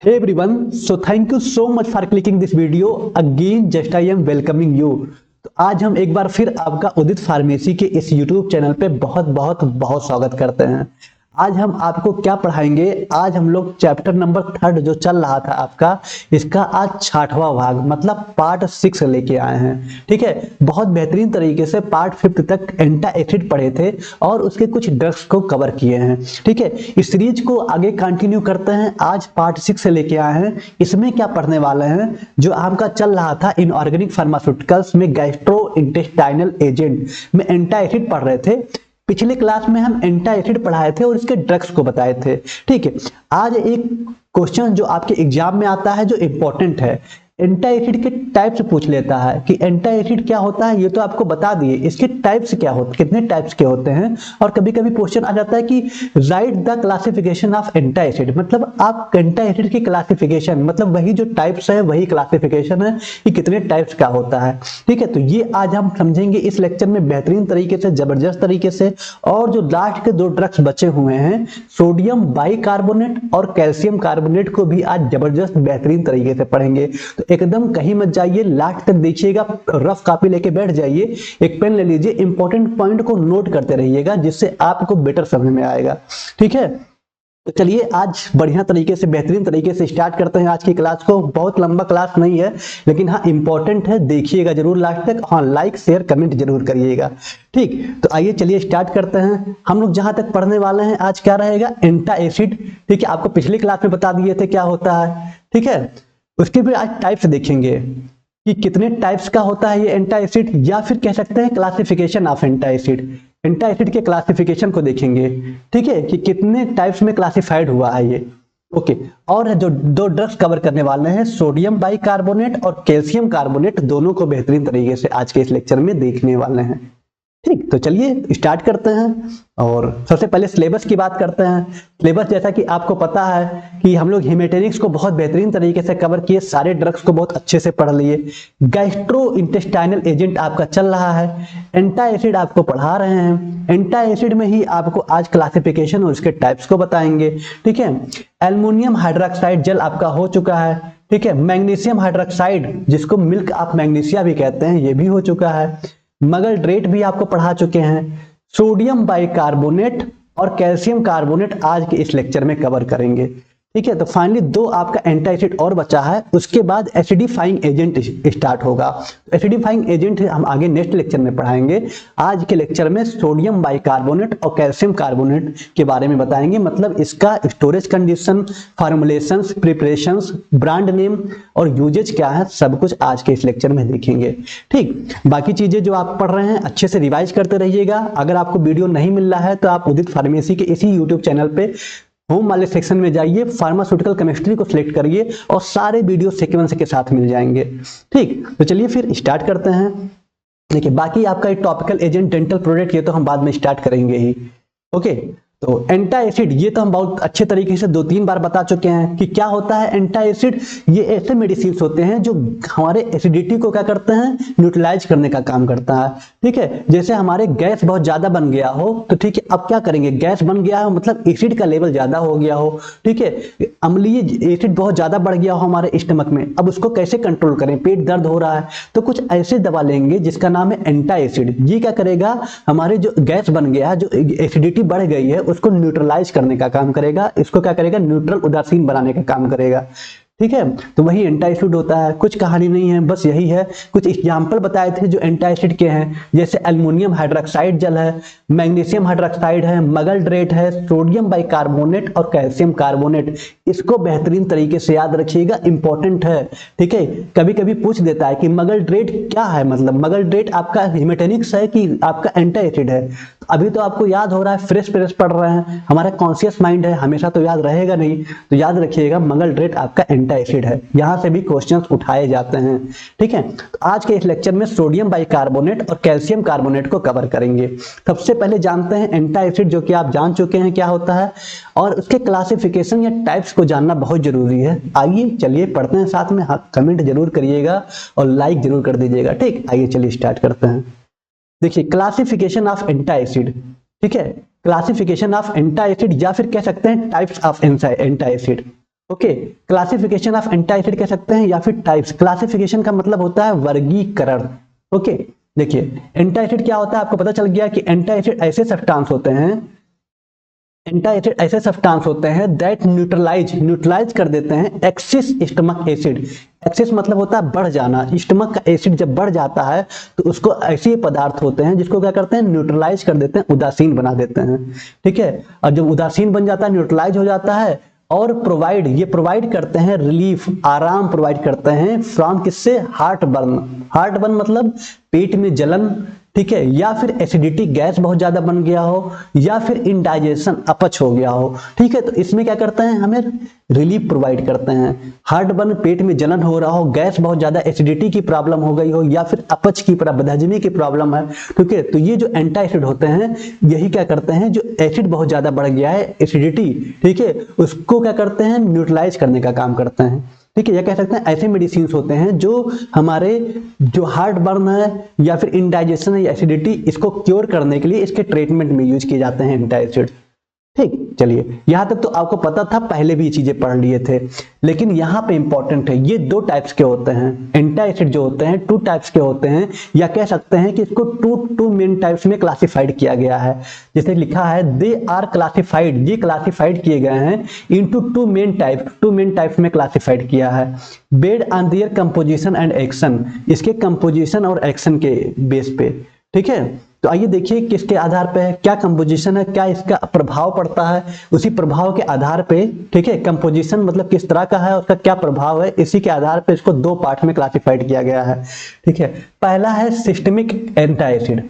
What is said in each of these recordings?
Hey everyone, so thank you so much for clicking this video. Again, just I am welcoming you. तो आज हम एक बार फिर आपका उदित फार्मेसी के इस YouTube चैनल पे बहुत बहुत बहुत स्वागत करते हैं। आज हम आपको क्या पढ़ाएंगे? आज हम लोग चैप्टर नंबर 3 जो चल रहा था आपका, इसका आज 6वां भाग मतलब पार्ट 6 लेके आए हैं। ठीक है, बहुत बेहतरीन तरीके से पार्ट 5 तक एंटा एसिड पढ़े थे और उसके कुछ ड्रग्स को कवर किए हैं। ठीक है, इस सीरीज को आगे कंटिन्यू करते हैं। आज पार्ट 6 से लेके आए हैं। इसमें क्या पढ़ने वाले हैं? जो आपका चल रहा था इनऑर्गेनिक फार्मास्यूटिकल्स में गैस्ट्रो इंटेस्टाइनल एजेंट में एंटा एसिड पढ़ रहे थे। पिछले क्लास में हम एंटा एसिड पढ़ाए थे और इसके ड्रग्स को बताए थे। ठीक है, आज एक क्वेश्चन जो आपके एग्जाम में आता है जो इंपॉर्टेंट है, एंटा एसिड के टाइप्स पूछ लेता है कि एंटा एसिड क्या होता है। ये तो आपको बता दिए, इसके टाइप्स क्या होते, कितने टाइप्स के होते हैं। और कभी कभी क्वेश्चन आ जाता है कि write the classification of antacid, मतलब आप एंटा एसिड की क्लासिफिकेशन, मतलब वही जो टाइप्स है वही क्लासिफिकेशन है कि कितने टाइप्स का होता है। ठीक है, तो ये आज हम समझेंगे इस लेक्चर में बेहतरीन तरीके से, जबरदस्त तरीके से। और जो लास्ट के 2 ड्रग्स बचे हुए हैं, सोडियम बाइकार्बोनेट और कैल्शियम कार्बोनेट को भी आज जबरदस्त बेहतरीन तरीके से पढ़ेंगे। तो एकदम कहीं मत जाइए, लास्ट तक देखिएगा, रफ कॉपी लेके बैठ जाइए, एक पेन ले लीजिए, इंपॉर्टेंट पॉइंट को नोट करते रहिएगा जिससे आपको बेटर समझ में आएगा। ठीक है, तो चलिए आज बढ़िया तरीके से, बेहतरीन तरीके से स्टार्ट करते हैं आज की क्लास को। बहुत लंबा क्लास नहीं है लेकिन हाँ इंपॉर्टेंट है, देखिएगा जरूर लास्ट तक। हाँ, लाइक शेयर कमेंट जरूर करिएगा। ठीक, तो आइए चलिए स्टार्ट करते हैं। हम लोग जहां तक पढ़ने वाले हैं आज क्या रहेगा, एंटा एसिड। ठीक है, आपको पिछली क्लास में बता दिए थे क्या होता है। ठीक है, उसके फिर आज टाइप्स देखेंगे कि कितने टाइप्स का होता है ये एंटा एसिड, या फिर कह सकते हैं क्लासिफिकेशन ऑफ एंटा एसिड। एंटा एसिड के क्लासिफिकेशन को देखेंगे। ठीक है, कि कितने टाइप्स में क्लासिफाइड हुआ है ये। ओके, और जो 2 ड्रग्स कवर करने वाले हैं, सोडियम बाइकार्बोनेट और कैल्शियम कार्बोनेट, दोनों को बेहतरीन तरीके से आज के इस लेक्चर में देखने वाले हैं। ठीक, तो चलिए स्टार्ट करते हैं और सबसे पहले सिलेबस की बात करते हैं। सिलेबस जैसा कि आपको पता है कि हम लोग हेमेटेनिक्स को बहुत बेहतरीन तरीके से कवर किए, सारे ड्रग्स को बहुत अच्छे से पढ़ लिए। गैस्ट्रो इंटेस्टाइनल एजेंट आपका चल रहा है, एंटा एसिड आपको पढ़ा रहे हैं। एंटा एसिड में ही आपको आज क्लासिफिकेशन और उसके टाइप्स को बताएंगे। ठीक है, एल्युमिनियम हाइड्रोक्साइड जेल आपका हो चुका है। ठीक है, मैग्नीशियम हाइड्रोक्साइड जिसको मिल्क ऑफ मैग्नीशिया भी कहते हैं, ये भी हो चुका है। मगलड्रेट भी आपको पढ़ा चुके हैं। सोडियम बाइकार्बोनेट और कैल्शियम कार्बोनेट आज के इस लेक्चर में कवर करेंगे। ठीक है, तो फाइनली 2 आपका एंटा एसिड और बचा है, उसके बाद एसिडिफाइंग एजेंट स्टार्ट होगा। एसिडिफाइंग एजेंट हम आगे नेक्स्ट लेक्चर में पढ़ाएंगे। आज के लेक्चर में सोडियम बाइकार्बोनेट और कैल्शियम कार्बोनेट के बारे में बताएंगे, मतलब इसका storage condition, formulations, preparations, brand name और यूजेज क्या है, सब कुछ आज के इस लेक्चर में देखेंगे। ठीक, बाकी चीजें जो आप पढ़ रहे हैं अच्छे से रिवाइज करते रहिएगा। अगर आपको वीडियो नहीं मिल रहा है तो आप उदित फार्मेसी के इसी यूट्यूब चैनल पे होम वाले सेक्शन में जाइए, फार्मास्यूटिकल केमिस्ट्री को सिलेक्ट करिए और सारे वीडियो सीक्वेंस के साथ मिल जाएंगे। ठीक, तो चलिए फिर स्टार्ट करते हैं। देखिए, बाकी आपका टॉपिकल एजेंट, डेंटल प्रोडक्ट, ये तो हम बाद में स्टार्ट करेंगे ही। ओके, तो एंटा एसिड ये तो हम बहुत अच्छे तरीके से 2-3 बार बता चुके हैं कि क्या होता है एंटा एसिड। ये ऐसे मेडिसिन होते हैं जो हमारे एसिडिटी को क्या करते हैं, न्यूट्रलाइज करने का काम करता है। ठीक है, जैसे हमारे गैस बहुत ज्यादा बन गया हो तो ठीक है, अब क्या करेंगे, गैस बन गया हो मतलब एसिड का लेवल ज्यादा हो गया हो। ठीक है, अम्लीय एसिड बहुत ज्यादा बढ़ गया हो हमारे स्टमक में, अब उसको कैसे कंट्रोल करें, पेट दर्द हो रहा है तो कुछ ऐसे दवा लेंगे जिसका नाम है एंटा एसिड। ये क्या करेगा, हमारे जो गैस बन गया है, जो एसिडिटी बढ़ गई है, उसको न्यूट्रलाइज करने का काम करेगा, इसको क्या करेगा, न्यूट्रल, उदासीन बनाने का काम करेगा। ठीक है, तो वही एंटा एसिड होता है। कुछ कहानी नहीं है, बस यही है। कुछ एग्जाम्पल बताए थे जो एंटा एसिड के हैं, जैसे एल्युमिनियम हाइड्रोक्साइड जल है, मैग्नीशियम हाइड्रोक्साइड है, मगलड्रेट है, सोडियम बाइकार्बोनेट और कैल्शियम कार्बोनेट। इसको बेहतरीन तरीके से याद रखिएगा, इंपॉर्टेंट है। ठीक है, कभी कभी पूछ देता है कि मगलड्रेट क्या है, मतलब मगलड्रेट आपका हेमेटेनिक्स है कि आपका एंटा एसिड है। अभी तो आपको याद हो रहा है, फ्रेश फ्रेश पढ़ रहे हैं, हमारा कॉन्शियस माइंड है, हमेशा तो याद रहेगा नहीं, तो याद रखिएगा मगलड्रेट आपका एंटा एसिड है। यहां से भी क्वेश्चंस उठाए जाते हैं। ठीक है, तो आज के इस लेक्चर में सोडियम बाइकार्बोनेट और कैल्शियम कार्बोनेट को कवर करेंगे। सबसे पहले जानते हैं एंटा एसिड, जो कि आप जान चुके हैं क्या होता है, और उसके क्लासिफिकेशन या टाइप्स को जानना बहुत जरूरी है। आइए चलिए पढ़ते हैं साथ में। हाँ, कमेंट जरूर करिएगा और लाइक जरूर कर दीजिएगा। ठीक, आइए चलिए स्टार्ट करते हैं। देखिए, क्लासिफिकेशन ऑफ एंटा एसिड। ठीक है, क्लासिफिकेशन ऑफ एंटा एसिड, या फिर कह सकते हैं types of antacid. Okay, classification of anti acid कह सकते हैं या फिर टाइप्स। क्लासिफिकेशन का मतलब होता है वर्गीकरण। ओके, देखिए एंटी एसिड क्या होता है, आपको पता चल गया कि एंटी एसिड ऐसे सब्सटेंस होते हैं, एंटी एसिड ऐसे सब्सटेंस होते हैं दैट न्यूट्रलाइज कर देते हैं एक्सिस स्टमक एसिड। एक्सिस मतलब होता है बढ़ जाना, स्टमक का एसिड जब बढ़ जाता है तो उसको ऐसे पदार्थ होते हैं जिसको क्या करते हैं, न्यूट्रलाइज कर देते हैं, उदासीन बना देते हैं। ठीक है, और जब उदासीन बन जाता है, न्यूट्रलाइज हो जाता है, और ये प्रोवाइड करते हैं रिलीफ, आराम प्रोवाइड करते हैं फ्रॉम किससे, हार्ट बर्न मतलब पेट में जलन, ठीक है, या फिर एसिडिटी, गैस बहुत ज्यादा बन गया हो, या फिर इंडाइजेशन, अपच हो गया हो। ठीक है, तो इसमें क्या करते हैं, हमें रिलीफ प्रोवाइड करते हैं। हार्ट बर्न, पेट में जलन हो रहा हो, गैस बहुत ज्यादा, एसिडिटी की प्रॉब्लम हो गई हो, या फिर अपच की बदहजमी की प्रॉब्लम है। ठीक है, तो ये जो एंटी एसिड होते हैं यही क्या करते हैं, जो एसिड बहुत ज्यादा बढ़ गया है, एसिडिटी, ठीक है, उसको क्या करते हैं, न्यूट्रलाइज करने का काम करते हैं। ठीक है, या कह सकते हैं ऐसे मेडिसिन होते हैं जो हमारे जो हार्ट बर्न है या फिर इंडाइजेशन है या एसिडिटी, इसको क्योर करने के लिए इसके ट्रीटमेंट में यूज किए जाते हैं एंटी एसिड। ठीक, चलिए यहां तक तो आपको पता था, पहले भी ये चीजें पढ़ लिए थे, लेकिन यहाँ पे इंपॉर्टेंट है, ये दो टाइप्स के होते हैं एंटी एसिड जो होते हैं, टू टाइप्स के होते हैं, या कह सकते हैं कि इसको टू मेन टाइप्स में क्लासिफाइड किया गया है। जैसे लिखा है दे आर क्लासिफाइड, ये क्लासिफाइड किए गए हैं इनटू टू मेन टाइप्स में क्लासिफाइड किया है, bed on their composition and action, इसके कंपोजिशन और एक्शन के बेस पे। ठीक है, तो आइए देखिए किसके आधार पे है, क्या कंपोजिशन है, क्या इसका प्रभाव पड़ता है, उसी प्रभाव के आधार पे, ठीक है, कंपोजिशन मतलब किस तरह का है, उसका क्या प्रभाव है, इसी के आधार पे इसको दो पार्ट में क्लासिफाइड किया गया है। ठीक है, पहला है सिस्टमिक एंटी एसिड।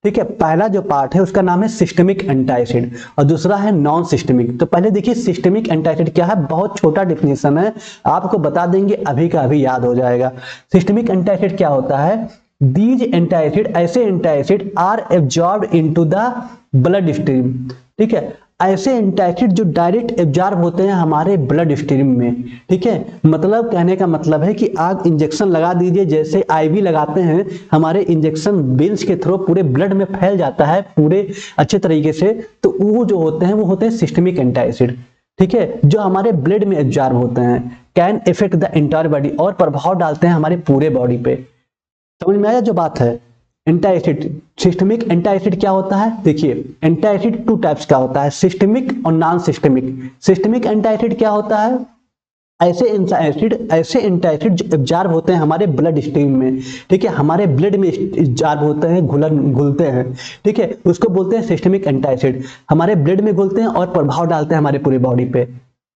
ठीक है, पहला जो पार्ट है उसका नाम है सिस्टमिक एंटी एसिड, और दूसरा है नॉन सिस्टमिक। तो पहले देखिए सिस्टमिक एंटी एसिड क्या है, बहुत छोटा डिफिनेशन है, आपको बता देंगे, अभी का अभी याद हो जाएगा। सिस्टमिक एंटी एसिड क्या होता है, These एंटाइसिड, ऐसे antacid are absorb into the blood stream. ठीक है, ऐसे एंटाइसिड जो डायरेक्ट एब्जॉर्ब होते हैं हमारे ब्लड स्ट्रीम में। ठीक है, मतलब कहने का मतलब है कि आप इंजेक्शन लगा दीजिए, जैसे आईवी लगाते हैं, हमारे इंजेक्शन वेन्स के थ्रू पूरे ब्लड में फैल जाता है पूरे अच्छे तरीके से, तो वो जो होते हैं वो होते हैं सिस्टमिक एंटाइसिड। ठीक है, जो हमारे ब्लड में एब्जॉर्ब होते हैं, can effect the entire body, और प्रभाव डालते हैं हमारे पूरे बॉडी पे। समझ में आया जो बात है। Anti acid, systemic anti acid क्या होता है, देखिए एंटी एसिड टू टाइप्स का होता है, सिस्टमिक और non systemic. Systemic anti acid क्या होता है, ऐसे एंटी एसिड जो एब्जॉर्ब होते हैं हमारे ब्लड स्ट्रीम में। ठीक है, हमारे ब्लड में एब्जॉर्ब होते हैं, घुलते हैं। ठीक है, उसको बोलते हैं सिस्टमिक एंटी एसिड, हमारे ब्लड में घुलते हैं और प्रभाव डालते हैं हमारे पूरी बॉडी पे।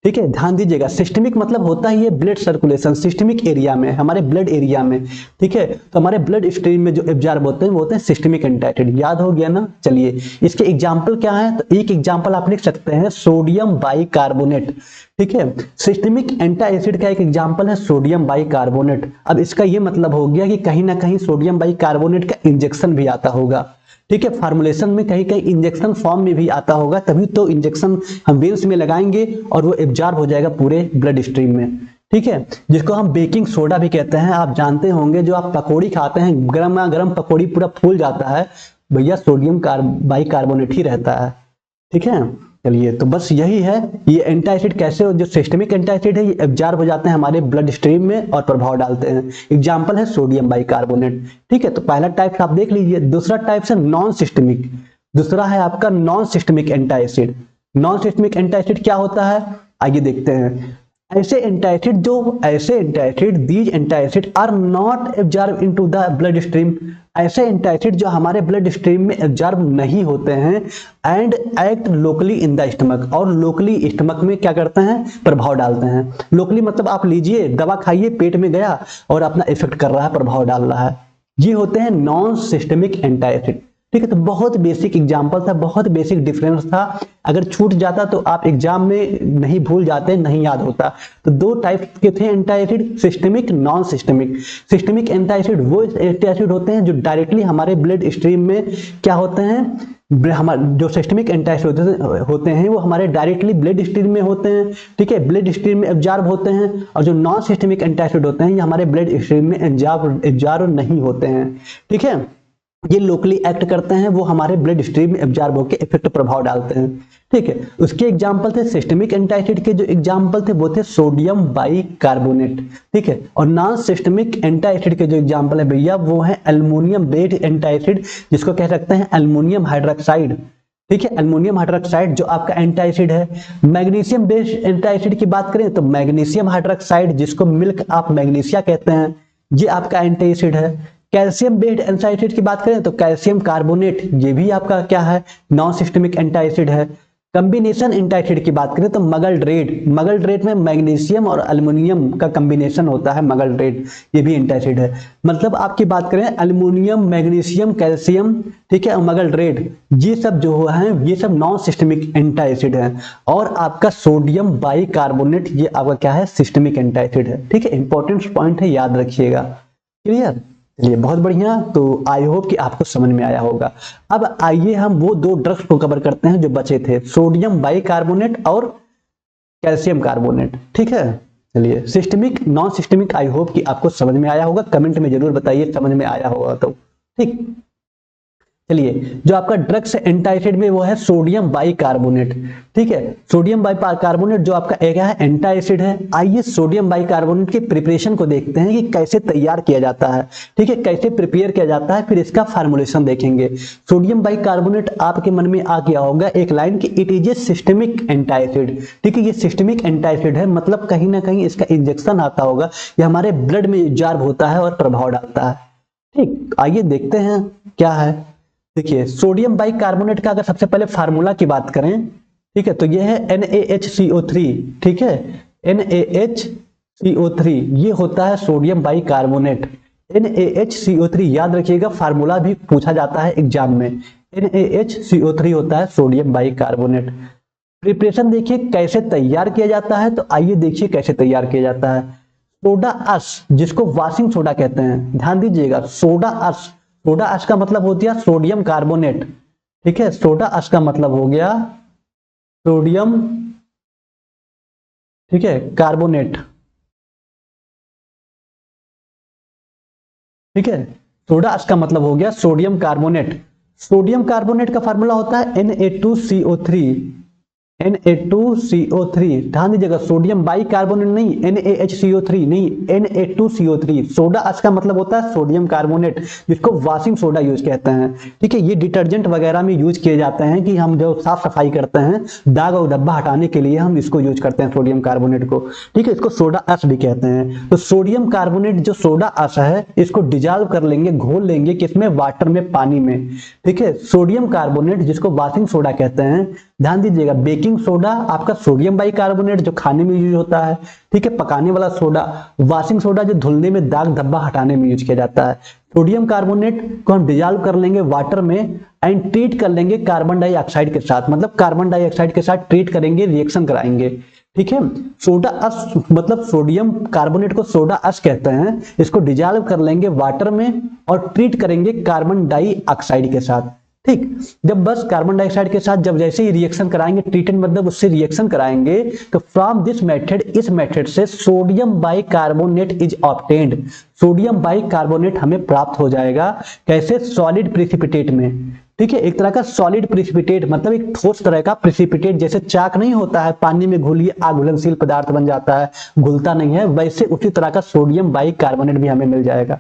ठीक है, ध्यान दीजिएगा, सिस्टमिक मतलब होता है ये ब्लड सर्कुलेशन, सिस्टमिक एरिया में, हमारे ब्लड एरिया में। ठीक है, तो हमारे ब्लड स्ट्रीम में जो एब्जॉर्ब होते हैं वो होते हैं सिस्टमिक एंटी एसिड। याद हो गया ना। चलिए इसके एग्जांपल क्या है, तो एक एग्जांपल आप लिख सकते हैं सोडियम बाइकार्बोनेट। ठीक है, सिस्टमिक एंटी एसिड का एक एग्जांपल है सोडियम बाइकार्बोनेट। अब इसका ये मतलब हो गया कि कहीं ना कहीं सोडियम बाइकार्बोनेट का इंजेक्शन भी आता होगा। ठीक है, फार्मुलेशन में कहीं कहीं इंजेक्शन फॉर्म में भी आता होगा, तभी तो इंजेक्शन हम वेन्स में लगाएंगे और वो एब्जॉर्ब हो जाएगा पूरे ब्लड स्ट्रीम में। ठीक है, जिसको हम बेकिंग सोडा भी कहते हैं। आप जानते होंगे, जो आप पकौड़ी खाते हैं, गरम गरम पकौड़ी पूरा फूल जाता है, भैया सोडियम बाइकार्बोनेट ही रहता है। ठीक है, चलिए तो बस यही है, ये एंटी एसिड कैसे, जो सिस्टमिक एंटी एसिड है ये एब्जॉर्ब हो जाते हैं हमारे ब्लड स्ट्रीम में और प्रभाव डालते हैं। एग्जांपल है सोडियम बाइकार्बोनेट। ठीक है, तो पहला टाइप आप देख लीजिए। दूसरा टाइप है नॉन सिस्टमिक, दूसरा है आपका non systemic anti acid. Non systemic anti acid क्या होता है, आइए देखते हैं। ऐसे antacid these antacid are not absorb into the blood stream, ऐसे एंटाइसिड जो हमारे ब्लड स्ट्रीम में एब्जॉर्ब नहीं होते हैं, and act locally in the stomach, और लोकली स्टमक में क्या करते हैं, प्रभाव डालते हैं। लोकली मतलब आप लीजिए दवा खाइए, पेट में गया और अपना इफेक्ट कर रहा है, प्रभाव डाल रहा है, ये होते हैं नॉन सिस्टमिक एंटाइसिड। ठीक है, तो बहुत बेसिक एग्जांपल था, बहुत बेसिक डिफरेंस था, अगर छूट जाता तो आप एग्जाम में नहीं भूल जाते, नहीं याद होता। तो दो टाइप के थे anti acid, systemic, non systemic. Systemic anti acid वो एंटी एसिड होते हैं जो डायरेक्टली हमारे ब्लड स्ट्रीम में क्या होते हैं, हमारे जो सिस्टमिक एंटी एसिड होते हैं वो हमारे डायरेक्टली ब्लड स्ट्रीम में होते हैं। ठीक है, ब्लड स्ट्रीम में एब्जॉर्ब होते हैं, और जो नॉन सिस्टमिक एंटी एसिड होते हैं ये हमारे ब्लड स्ट्रीम में एब्जॉर्ब नहीं होते हैं। ठीक है, ये लोकली एक्ट करते हैं, वो हमारे ब्लड स्ट्रीम में एब्जॉर्ब होकर इफेक्ट प्रभाव डालते हैं। ठीक है, उसके एग्जाम्पल थे सिस्टमिक एंटासिड के, जो एग्जाम्पल थे वो थे सोडियम बाइकार्बोनेट। ठीक है, और नॉन सिस्टमिक एंटासिड के जो एग्जाम्पल है भैया वो है एल्युमिनियम बेस्ड एंटासिड, जिसको कह सकते हैं एल्युमिनियम हाइड्रोक्साइड। ठीक है, एल्युमिनियम हाइड्रोक्साइड जो आपका एंटासिड है। मैग्नीशियम बेस्ड एंटासिड की बात करें तो मैग्नीशियम हाइड्रोक्साइड, जिसको मिल्क ऑफ मैग्नीशिया कहते हैं, ये आपका एंटासिड है। कैल्शियम बेस्ड एंटासिड की बात करें तो कैल्शियम कार्बोनेट, ये भी आपका क्या है, नॉन सिस्टमिक एंटासिड है। कॉम्बिनेशन एंटासिड की बात करें तो मगलड्रेट में मैग्नीशियम और एल्युमिनियम का कॉम्बिनेशन होता है मगलड्रेट, ये भी एंटासिड है। मतलब आपकी बात करें एल्युमिनियम, मैग्नीशियम, कैल्शियम, ठीक है, और मगलड्रेट, ये सब जो है ये सब नॉन सिस्टमिक एंटासिड है। और आपका सोडियम बाइकार्बोनेट ये आपका क्या है, सिस्टमिक एंटासिड है। ठीक है, इंपॉर्टेंट पॉइंट है, याद रखिएगा। क्लियर, चलिए बहुत बढ़िया। तो आई होप कि आपको समझ में आया होगा। अब आइए हम वो दो ड्रग्स को कवर करते हैं जो बचे थे, सोडियम बाइकार्बोनेट और कैल्शियम कार्बोनेट। ठीक है, चलिए systemic non systemic I hope कि आपको समझ में आया होगा, कमेंट में जरूर बताइए समझ में आया होगा तो। ठीक, चलिए जो आपका ड्रग्स एंटासिड में वो है सोडियम बाइकार्बोनेट। ठीक है, सोडियम बाइकार्बोनेट जो आपका एक है एंटासिड है। आइए सोडियम बाइकार्बोनेट के प्रिपरेशन को देखते हैं कि कैसे तैयार किया जाता है। ठीक है, कैसे प्रिपेयर किया जाता है, फिर इसका फार्मूलेशन देखेंगे। सोडियम बाइकार्बोनेट आपके मन में आ गया होगा एक लाइन की, it is a systemic antacid. ठीक है, ये सिस्टमिक एंटासिड है, मतलब कहीं ना कहीं इसका इंजेक्शन आता होगा, ये हमारे ब्लड में एब्जॉर्ब होता है और प्रभाव डालता है। ठीक, आइए देखते हैं क्या है। देखिए सोडियम बाइकार्बोनेट का अगर सबसे पहले फार्मूला की बात करें, ठीक है, तो ये है NaHCO3। ठीक है, NaHCO3 ये होता है सोडियम बाइकार्बोनेट। NaHCO3 याद रखिएगा, फार्मूला भी पूछा जाता है एग्जाम में। NaHCO3 होता है सोडियम बाइकार्बोनेट। प्रिपरेशन देखिए कैसे तैयार किया जाता है, तो आइए देखिए कैसे तैयार किया जाता है। सोडा अश, जिसको वॉशिंग सोडा कहते हैं, ध्यान दीजिएगा, सोडा अश, सोडा अश का मतलब हो गया सोडियम कार्बोनेट। ठीक है, सोडा अश का मतलब हो गया सोडियम, ठीक है, कार्बोनेट। ठीक है, सोडा अश का मतलब हो गया सोडियम कार्बोनेट। सोडियम कार्बोनेट का फार्मूला होता है Na2CO3। Na2CO3, ध्यान दीजिएगा, सोडियम बाइकार्बोनेट नहीं, NaHCO3 नहीं, Na2CO3। सोडा अश का मतलब होता है सोडियम कार्बोनेट, जिसको वॉशिंग सोडा यूज कहते हैं। ठीक है, ये डिटर्जेंट वगैरह में यूज किए जाते हैं कि हम जो साफ सफाई करते हैं, दाग और धब्बा हटाने के लिए हम इसको यूज करते हैं सोडियम कार्बोनेट को। ठीक है, इसको सोडा अश भी कहते हैं। तो सोडियम कार्बोनेट जो सोडा अश है, इसको डिजॉल्व कर लेंगे, घोल लेंगे किसमें, वाटर में, पानी में। ठीक है, सोडियम कार्बोनेट जिसको वॉशिंग सोडा कहते हैं, ध्यान दीजिएगा, बेकिंग सोडा आपका सोडियम बाइकार्बोनेट जो खाने में यूज होता है। ठीक है, पकाने वाला सोडा, वॉशिंग सोडा जो धुलने में, दाग धब्बा हटाने में यूज किया जाता है। सोडियम कार्बोनेट को हम डिजॉल्व कर लेंगे वाटर में एंड ट्रीट कर लेंगे कार्बन डाइऑक्साइड के साथ, मतलब कार्बन डाइऑक्साइड के साथ ट्रीट करेंगे, रिएक्शन कराएंगे। ठीक है, सोडा अश मतलब सोडियम कार्बोनेट को सोडा अश कहते हैं, इसको डिजॉल्व कर लेंगे वाटर में और ट्रीट करेंगे कार्बन डाइऑक्साइड के साथ। ठीक, जब बस कार्बन डाइऑक्साइड के साथ जब जैसे ही रिएक्शन कराएंगे, ट्रीटेंट मतलब उससे रिएक्शन कराएंगे, तो फ्रॉम दिस मेथड, इस मेथड से sodium bicarbonate is obtained. Sodium bicarbonate हमें प्राप्त हो जाएगा, कैसे, सॉलिड प्रिसिपिटेट में। ठीक है, एक तरह का सॉलिड प्रिसिपिटेट, मतलब एक ठोस तरह का प्रिसिपिटेट, जैसे चाक नहीं होता है, पानी में घुलिए अघुलनशील पदार्थ बन जाता है, घुलता नहीं है, वैसे उसी तरह का सोडियम बाइकार्बोनेट भी हमें मिल जाएगा।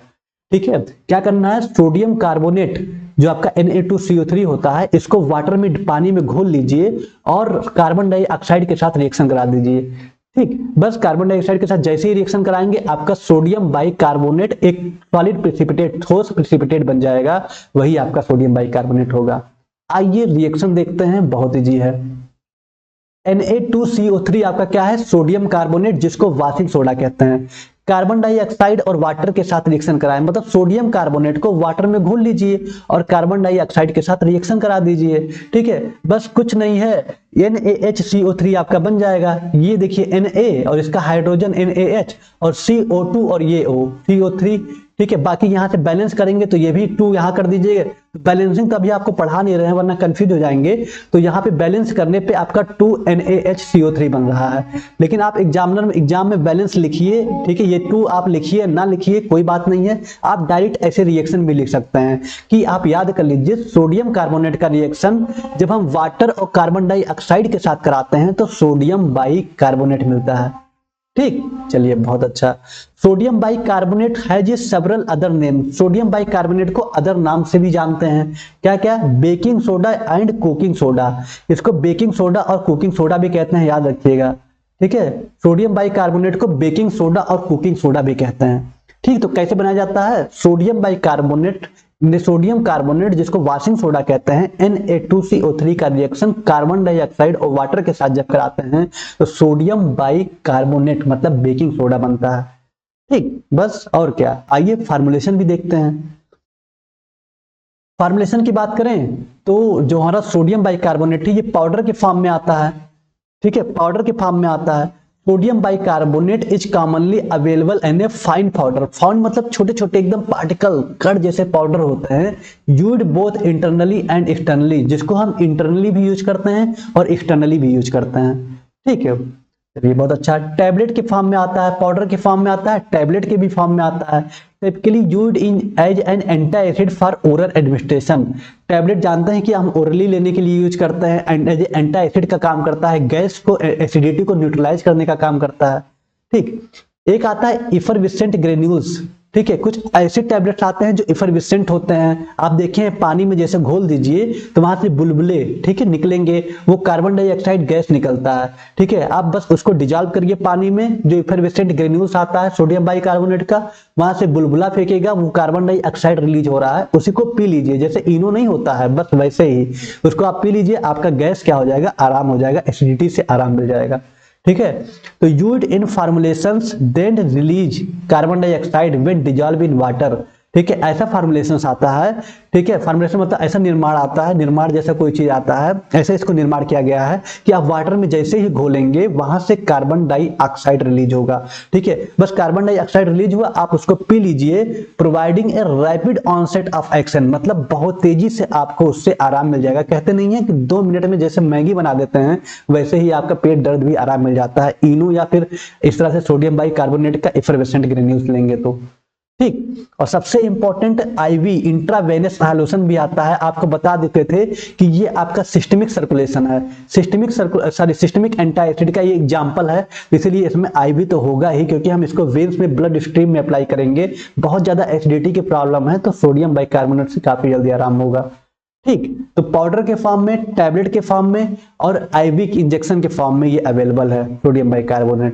ठीक है, क्या करना है, सोडियम कार्बोनेट जो आपका Na2CO3 होता है, इसको वाटर में, पानी में घोल लीजिए और कार्बन डाइऑक्साइड के साथ रिएक्शन करा दीजिए। ठीक, बस कार्बन डाइऑक्साइड के साथ जैसे ही रिएक्शन कराएंगे, आपका सोडियम बाइकार्बोनेट एक सॉलिड प्रिसिपिटेट, ठोस प्रिसिपिटेट बन जाएगा, वही आपका सोडियम बाइकार्बोनेट होगा। आइए रिएक्शन देखते हैं, बहुत इजी है। Na2CO3 आपका क्या है, सोडियम कार्बोनेट, जिसको वॉशिंग सोडा कहते हैं। कार्बन डाइऑक्साइड और वाटर के साथ रिएक्शन कराएं, मतलब सोडियम कार्बोनेट को वाटर में घोल लीजिए और कार्बन डाइऑक्साइड के साथ रिएक्शन करा दीजिए। ठीक है, बस कुछ नहीं है, NaHCO3 आपका बन जाएगा। ये देखिए Na और इसका हाइड्रोजन NaH और CO2 और ये O, CO3, ठीक है। बाकी यहाँ से बैलेंस करेंगे तो ये भी 2 यहाँ कर दीजिएगा। बैलेंसिंग तो अभी आपको पढ़ा नहीं रहे हैं वरना कंफ्यूज हो जाएंगे। तो यहाँ पे बैलेंस करने पे आपका 2NaHCO3 बन रहा है। लेकिन आप एग्जाम में बैलेंस लिखिए, ठीक है। ये 2 आप लिखिए ना लिखिए कोई बात नहीं है, आप डायरेक्ट ऐसे रिएक्शन भी लिख सकते हैं कि आप याद कर लीजिए सोडियम कार्बोनेट का रिएक्शन जब हम वाटर और कार्बन डाइऑक्साइड के साथ कराते हैं तो सोडियम बाइकार्बोनेट मिलता है। ठीक, चलिए बहुत अच्छा। सोडियम बाइकार्बोनेट है जी several other name. Sodium bicarbonate को अदर नाम से भी जानते हैं, क्या क्या? Baking soda and cooking soda. इसको बेकिंग सोडा और कुकिंग सोडा भी कहते हैं, याद रखिएगा, ठीक है। सोडियम बाइकार्बोनेट को बेकिंग सोडा और कुकिंग सोडा भी कहते हैं। ठीक, तो कैसे बनाया जाता है? सोडियम बाइकार्बोनेट, सोडियम कार्बोनेट जिसको वॉशिंग सोडा कहते हैं, Na2CO3 का रिएक्शन कार्बन डाइऑक्साइड और वाटर के साथ जब कराते हैं तो सोडियम बाइकार्बोनेट मतलब बेकिंग सोडा बनता है। ठीक, बस और क्या। आइए फार्मूलेशन भी देखते हैं। फार्मूलेशन की बात करें तो जो हमारा सोडियम बाइकार्बोनेट है ये पाउडर के फॉर्म में आता है, ठीक है, पाउडर के फॉर्म में आता है। Sodium bicarbonate is commonly available in a fine powder. Fine मतलब छोटे छोटे एकदम पार्टिकल कण जैसे पाउडर होते हैं। Used both internally and externally, जिसको हम इंटरनली भी यूज करते हैं और एक्सटर्नली भी यूज करते हैं। ठीक है, चलिए बहुत अच्छा। टैबलेट के फॉर्म में आता है, पाउडर के फॉर्म में आता है, टैबलेट के भी फॉर्म में आता है। Typically used in as an anti acid for oral administration. Tablet जानते हैं कि हम ओरली लेने के लिए यूज करते हैं, एंड एज एंटी एसिड का काम करता है, गैस को एसिडिटी को न्यूट्रलाइज करने का काम करता है। ठीक, एक आता है इफरविसेंट ग्रेन्यूल्स, ठीक है। कुछ ऐसे टैबलेट्स आते हैं जो इफरविसेंट होते हैं। आप देखें पानी में जैसे घोल दीजिए तो वहां से बुलबुले, ठीक है, निकलेंगे, वो कार्बन डाइऑक्साइड गैस निकलता है, ठीक है। आप बस उसको डिजॉल्व करिए पानी में, जो इफरविसेंट ग्रेन्यूल्स आता है सोडियम बाइकार्बोनेट का, वहां से बुलबुला फेंकेगा, वो कार्बन डाइऑक्साइड रिलीज हो रहा है, उसी को पी लीजिए। जैसे इनो नहीं होता है बस वैसे ही उसको आप पी लीजिए, आपका गैस क्या हो जाएगा, आराम हो जाएगा, एसिडिटी से आराम मिल जाएगा। ठीक है, तो used in formulations then release carbon dioxide when dissolve in water. ठीक है, ऐसा फार्मुलेशंस आता है, ठीक है। फार्मुलेशन मतलब ऐसा निर्माण आता है, निर्माण जैसा कोई चीज आता है, ऐसे इसको निर्माण किया गया है कि आप वाटर में जैसे ही घोलेंगे वहां से कार्बन डाइऑक्साइड रिलीज होगा। ठीक है, बस कार्बन डाइऑक्साइड रिलीज हुआ, आप उसको पी लीजिए, providing a rapid onset of action, मतलब बहुत तेजी से आपको उससे आराम मिल जाएगा। कहते नहीं है कि 2 मिनट में जैसे मैगी बना देते हैं वैसे ही आपका पेट दर्द भी आराम मिल जाता है, इनो या फिर इस तरह से सोडियम बाइकार्बोनेट का इफरवेसेंट ग्रेन्यूल्स लेंगे तो। ठीक, और सबसे इंपॉर्टेंट आईवी इंट्रावेनस सॉल्यूशन भी आता है। आपको बता देते थे कि ये आपका सिस्टमिक सर्कुलेशन है, सिस्टमिक एंटी एसिड का ये एग्जांपल है, इसीलिए इसमें आईवी तो होगा ही, क्योंकि हम इसको वेन्स में ब्लड स्ट्रीम में अप्लाई करेंगे। बहुत ज्यादा एसिडिटी की प्रॉब्लम है तो सोडियम बाइकार्बोनेट से काफी जल्दी आराम होगा। ठीक, तो पाउडर के फॉर्म में, टैबलेट के फॉर्म में और आईवी इंजेक्शन के फॉर्म में ये अवेलेबल है सोडियम बाइकार्बोनेट।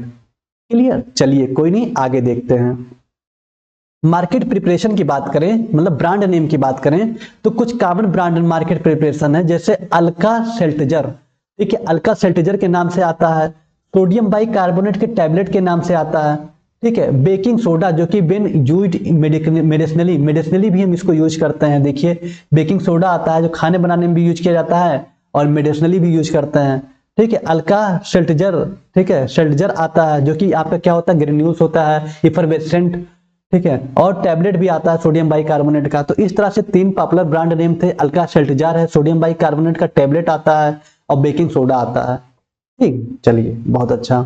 क्लियर, चलिए कोई नहीं, आगे देखते हैं। मार्केट प्रिपरेशन की बात करें, मतलब ब्रांड नेम की बात करें तो कुछ कॉमन ब्रांड मार्केट प्रिपरेशन है, जैसे अल्का सेल्टजर। ठीक है, अल्का सेल्टजर के नाम से आता है, सोडियम बाइकार्बोनेट के टैबलेट के नाम से आता है। ठीक है, बेकिंग सोडा जो कि बेन यूज्ड मेडिसिनली भी हम इसको यूज करते हैं। देखिए बेकिंग सोडा आता है जो खाने बनाने में भी यूज किया जाता है और मेडिसिनली भी यूज करते हैं। ठीक है, अल्का सेल्टजर, ठीक है, सेल्टजर आता है जो कि आपका क्या होता है, ग्रेन्यूल्स होता है, इफरवेसेंट। ठीक है, और टैबलेट भी आता है सोडियम बाइकार्बोनेट का। तो इस तरह से 3 पॉपुलर ब्रांड नेम थे, अल्का सेल्टजर है, सोडियम बाइकार्बोनेट का टैबलेट आता है और बेकिंग सोडा आता है। ठीक, चलिए बहुत अच्छा।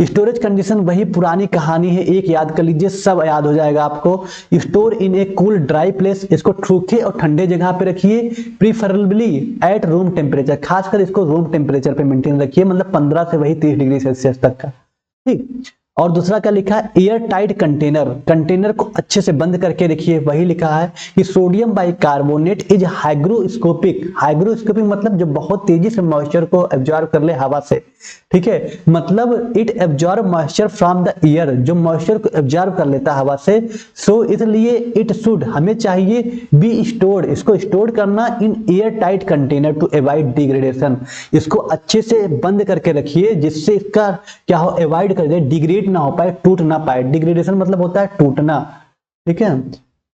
स्टोरेज कंडीशन वही पुरानी कहानी है, एक याद कर लीजिए, सब याद हो जाएगा आपको। Store in A cool dry place, इसको सूखे और ठंडे जगह पे रखिए, प्रीफरेबली एट रूम टेम्परेचर, खासकर इसको रूम टेम्परेचर पे मेंटेन रखिए, मतलब 15 से वही 30 डिग्री सेल्सियस तक का। ठीक, और दूसरा क्या लिखा है, एयर टाइट कंटेनर, कंटेनर को अच्छे से बंद करके रखिए। वही लिखा है कि sodium bicarbonate is hygroscopic, hygroscopic मतलब जो बहुत तेजी से मॉइस्चर को एब्जॉर्ब कर ले हवा से। ठीक है, मतलब it absorb moisture from the air, जो मॉइस्चर को एब्जॉर्ब कर लेता है हवा से। सो इसलिए इट शुड, हमें चाहिए, बी स्टोर्ड, इसको स्टोर करना in airtight container to avoid degradation, इसको अच्छे से बंद करके रखिए जिससे इसका क्या हो, अवॉइड कर दे, डिग्रेड ना हो पाए, टूट ना पाए। डिग्रेडेशन मतलब होता है टूटना। ठीक है,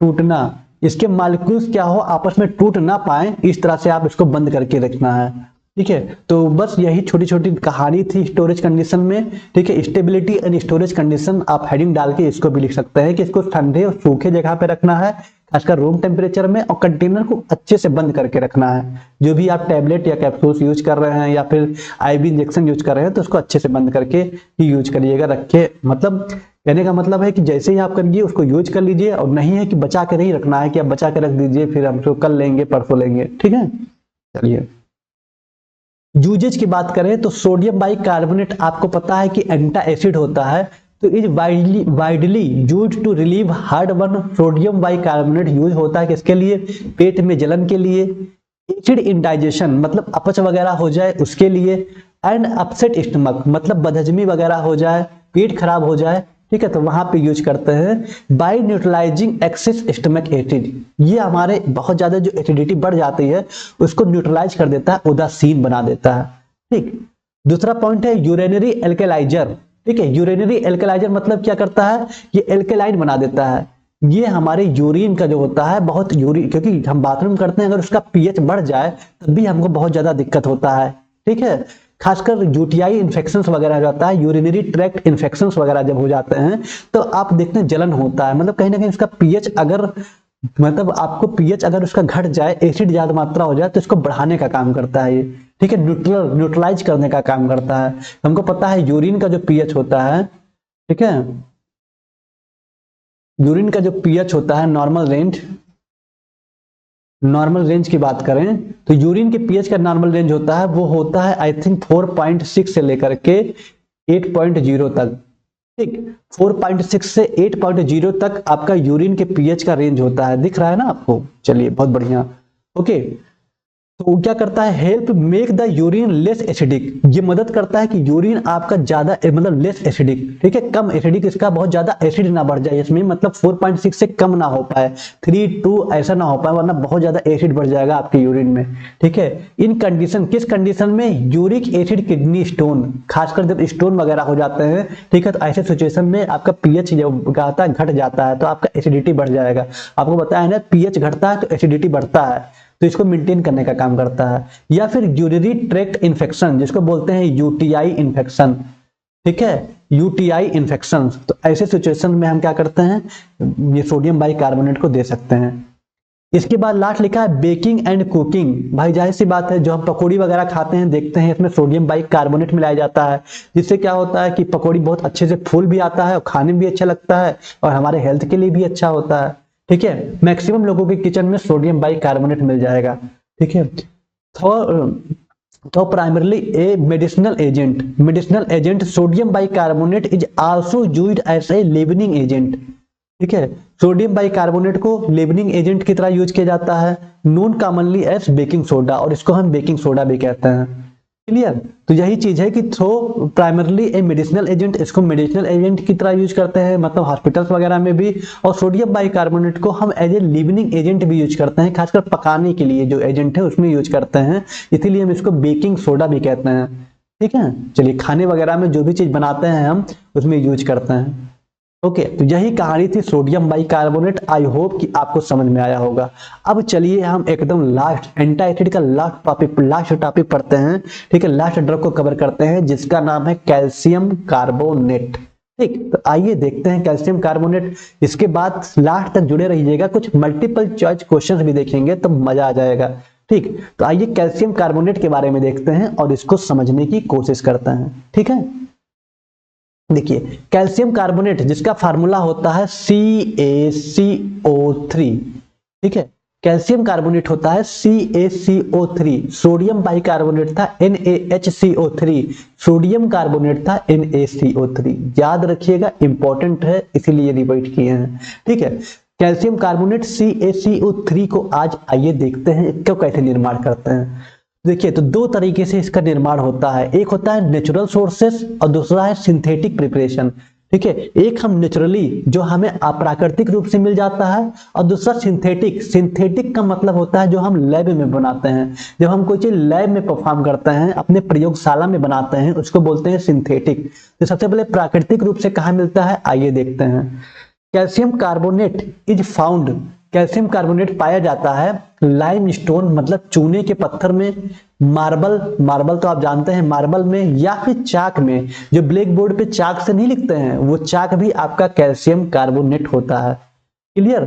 टूटना, इसके मॉलिक्यूल्स क्या हो आपस में टूट ना पाए, इस तरह से आप इसको बंद करके रखना है। ठीक है, तो बस यही छोटी छोटी कहानी थी स्टोरेज कंडीशन में। ठीक है, स्टेबिलिटी एंड स्टोरेज कंडीशन आप हेडिंग डाल के इसको भी लिख सकते हैं कि इसको ठंडे और सूखे जगह पे रखना है, खासकर रूम टेम्परेचर में, और कंटेनर को अच्छे से बंद करके रखना है। जो भी आप टैबलेट या कैप्सूल यूज कर रहे हैं या फिर आईवी इंजेक्शन यूज कर रहे हैं तो उसको अच्छे से बंद करके ही यूज करिएगा, रखे। मतलब कहने का मतलब है कि जैसे ही आप करिए उसको यूज कर लीजिए, और नहीं है कि बचा के नहीं रखना है कि आप बचा के रख दीजिए फिर हम उसको कल लेंगे परसों लेंगे। ठीक है, चलिए यूजेज की बात करें तो सोडियम बाइकार्बोनेट आपको पता है कि एंटा एसिड होता है, तो is widely use to relieve heartburn. Sodium bicarbonate use होता है किसके लिए? पेट में जलन के लिए, एसिड इंडाइजेशन मतलब अपच वगैरह हो जाए उसके लिए, एंड अपसेट स्टमक मतलब बदहजमी वगैरह हो जाए, पेट खराब हो जाए। ठीक है, तो वहां पे यूज करते हैं। By neutralising excess stomach acid, ये हमारे बहुत ज्यादा जो एसिडिटी बढ़ जाती है उसको न्यूट्रलाइज कर देता है, उदासीन बना देता है। ठीक, दूसरा पॉइंट है यूरेनरी एल्केलाइजर। ठीक है, यूरेनरी एल्केलाइजर मतलब क्या करता है? ये एल्केलाइन बना देता है। ये हमारे यूरिन का जो होता है बहुत यूरिन, क्योंकि हम बाथरूम करते हैं, अगर उसका पीएच बढ़ जाए तब भी हमको बहुत ज्यादा दिक्कत होता है। ठीक है, खासकर यूटीआई इन्फेक्शंस वगैरह हो जाता है, यूरिनरी ट्रैक्ट इन्फेक्शंस वगैरह जब हो जाते हैं तो आप देखते हैं जलन होता है। मतलब कहीं ना कहीं उसका पीएच अगर, मतलब आपको पीएच अगर उसका घट जाए, एसिड ज्यादा मात्रा हो जाए तो इसको बढ़ाने का काम करता है ये। ठीक है, न्यूट्रलाइज करने का काम करता है। हमको पता है यूरिन का जो पीएच होता है, ठीक है, यूरिन का जो पीएच होता है नॉर्मल रेंज की बात करें तो यूरिन के पीएच का नॉर्मल रेंज होता है, वो होता है आई थिंक 4.6 से लेकर के 8.0 तक। ठीक, 4.6 से 8.0 तक आपका यूरिन के पीएच का रेंज होता है, दिख रहा है ना आपको? चलिए बहुत बढ़िया। ओके, तो क्या करता है? Help make the urine less acidic, ये मदद करता है कि यूरिन आपका ज्यादा मतलब लेस एसिडिक, ठीक है, कम एसिडिक, इसका बहुत ज्यादा एसिड ना बढ़ जाए इसमें, मतलब 4.6 से कम ना हो पाए, 3.2 ऐसा ना हो पाए, वरना बहुत ज्यादा एसिड बढ़ जाएगा आपके यूरिन में। ठीक है, इन कंडीशन, किस कंडीशन में? यूरिक एसिड किडनी स्टोन, खासकर जब स्टोन वगैरह हो जाते हैं। ठीक है, तो ऐसे सिचुएशन में आपका पीएच जो आता है घट जाता है तो आपका एसिडिटी बढ़ जाएगा। आपको बताया ना, पीएच घटता है तो एसिडिटी बढ़ता है, तो इसको मेंटेन करने का काम करता है। या फिर यूरिनरी ट्रैक्ट इन्फेक्शन जिसको बोलते हैं यूटीआई इन्फेक्शन। ठीक है, यूटीआई इन्फेक्शन, तो ऐसे सिचुएशन में हम क्या करते हैं? ये सोडियम बाइकार्बोनेट को दे सकते हैं। इसके बाद लास्ट लिखा है बेकिंग एंड कुकिंग। भाई जाहिर सी बात है, जो हम पकौड़ी वगैरह खाते हैं देखते हैं इसमें सोडियम बाइकार्बोनेट मिलाया जाता है, जिससे क्या होता है कि पकौड़ी बहुत अच्छे से फूल भी आता है और खाने में भी अच्छा लगता है और हमारे हेल्थ के लिए भी अच्छा होता है। ठीक है, मैक्सिमम लोगों के किचन में सोडियम बाइकार्बोनेट मिल जाएगा। ठीक है, तो primarily a medicinal agent sodium bicarbonate is also used as a leavening agent. ठीक है, सोडियम बाइकार्बोनेट को लीवनिंग एजेंट की तरह यूज किया जाता है, known commonly as baking soda, और इसको हम बेकिंग सोडा भी कहते हैं। क्लियर? तो यही चीज है कि throw primarily a medicinal agent, इसको मेडिसिनल एजेंट की तरह यूज करते हैं, मतलब हॉस्पिटल्स वगैरह में भी। और सोडियम बाइकार्बोनेट को हम एज ए लीवनिंग एजेंट भी यूज करते हैं, खासकर पकाने के लिए जो एजेंट है उसमें यूज करते हैं, इसीलिए हम इसको बेकिंग सोडा भी कहते हैं। ठीक है, चलिए खाने वगैरह में जो भी चीज बनाते हैं हम उसमें यूज करते हैं। ओके, तो यही कहानी थी सोडियम बाइकार्बोनेट। आई होप कि आपको समझ में आया होगा। अब चलिए हम एकदम लास्ट एंटा एसिड का लास्ट टॉपिक पढ़ते हैं। ठीक है, लास्ट ड्रग को कवर करते हैं जिसका नाम है कैल्शियम कार्बोनेट। ठीक, तो आइए देखते हैं कैल्शियम कार्बोनेट। इसके बाद लास्ट तक जुड़े रहिएगा, कुछ मल्टीपल चॉइस क्वेश्चंस भी देखेंगे तो मजा आ जाएगा। ठीक, तो आइए कैल्शियम कार्बोनेट के बारे में देखते हैं और इसको समझने की कोशिश करते हैं। ठीक है, देखिए कैल्शियम कार्बोनेट जिसका फार्मूला होता है CaCO3। ठीक है, कैल्शियम कार्बोनेट होता है CaCO3, सोडियम बाइकार्बोनेट था NaHCO3, सोडियम कार्बोनेट था NaCO3। याद रखिएगा, इंपॉर्टेंट है इसीलिए रिपीट किए हैं। ठीक है, कैल्शियम कार्बोनेट CaCO3 को आज आइए देखते हैं इसका कैसे निर्माण करते हैं। देखिए, तो दो तरीके से इसका निर्माण होता है, एक होता है नेचुरल सोर्सेस और दूसरा है सिंथेटिक प्रिपरेशन। ठीक है, एक हम नेचुरली जो हमें अप्राकृतिक रूप से मिल जाता है, और दूसरा सिंथेटिक का मतलब होता है जो हम लैब में बनाते हैं। जब हम कोई चीज लैब में परफॉर्म करते हैं, अपने प्रयोगशाला में बनाते हैं, उसको बोलते हैं सिंथेटिक। तो सबसे पहले प्राकृतिक रूप से कहाँ मिलता है, आइए देखते हैं। Calcium carbonate is found calcium carbonate पाया जाता है लाइमस्टोन मतलब चूने के पत्थर में, मार्बल तो आप जानते हैं मार्बल में, या फिर चाक में। जो ब्लैक बोर्ड पे चाक से नहीं लिखते हैं वो चाक भी आपका कैल्शियम कार्बोनेट होता है। क्लियर?